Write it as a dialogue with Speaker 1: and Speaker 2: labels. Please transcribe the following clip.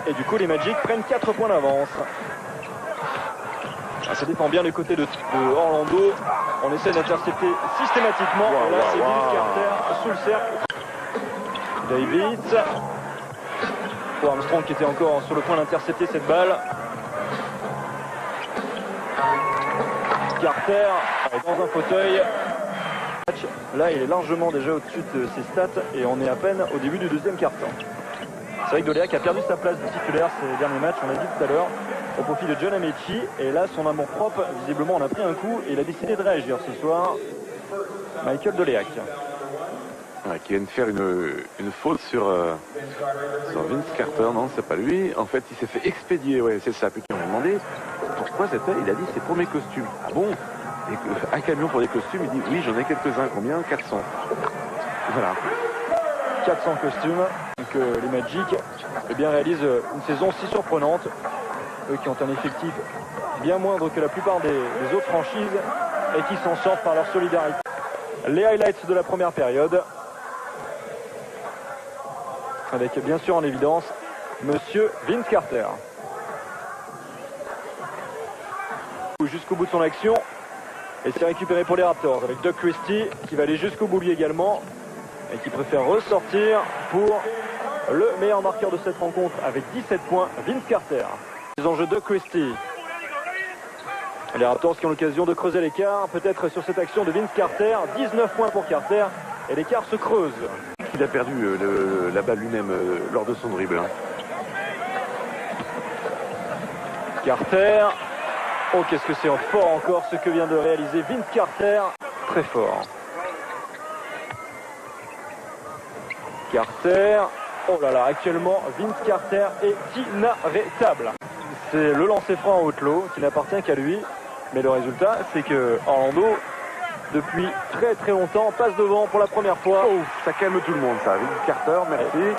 Speaker 1: Et du coup, les Magic prennent 4 points d'avance. Ça défend bien les côtés de Orlando. On essaie d'intercepter systématiquement. Et là, c'est Vince Carter sous le cercle. David. Armstrong qui était encore sur le point d'intercepter cette balle. Carter dans un fauteuil. Là, il est largement déjà au-dessus de ses stats et on est à peine au début du deuxième quart-temps. C'est vrai que Doléac a perdu sa place de titulaire ces derniers matchs, on l'a dit tout à l'heure, au profit de John Amaechi. Et là, son amour-propre, visiblement, en a pris un coup et il a décidé de réagir ce soir. Michael Doléac.
Speaker 2: Qui vient de faire une faute sur Vince Carter. Non, c'est pas lui. En fait, il s'est fait expédier. Ouais, c'est ça. Puis on m'a demandé pourquoi c'était. Il a dit c'est pour mes costumes. Ah bon? Et un camion pour des costumes. Il dit oui, j'en ai quelques-uns. Combien? 400. Voilà.
Speaker 1: 400 costumes. Donc les Magic réalisent une saison si surprenante. Eux qui ont un effectif bien moindre que la plupart des autres franchises et qui s'en sortent par leur solidarité. Les highlights de la première période. Avec bien sûr en évidence Monsieur Vince Carter. Jusqu'au bout de son action. Et c'est récupéré pour les Raptors avec Doug Christie qui va aller jusqu'au bout lui également. Et qui préfère ressortir pour le meilleur marqueur de cette rencontre avec 17 points, Vince Carter. Les enjeux de Christie. Les Raptors qui ont l'occasion de creuser l'écart, peut-être sur cette action de Vince Carter. 19 points pour Carter et l'écart se creuse.
Speaker 2: Il a perdu la balle lui-même lors de son dribble.
Speaker 1: Carter. Oh, qu'est-ce que c'est fort encore ce que vient de réaliser Vince Carter. Très fort. Carter. Oh là là, actuellement, Vince Carter est inarrêtable. C'est le lancer franc en haut qui n'appartient qu'à lui. Mais le résultat, c'est que Orlando, depuis très très longtemps, passe devant pour la première fois.
Speaker 2: Oh, ça calme tout le monde ça. Vince Carter, merci.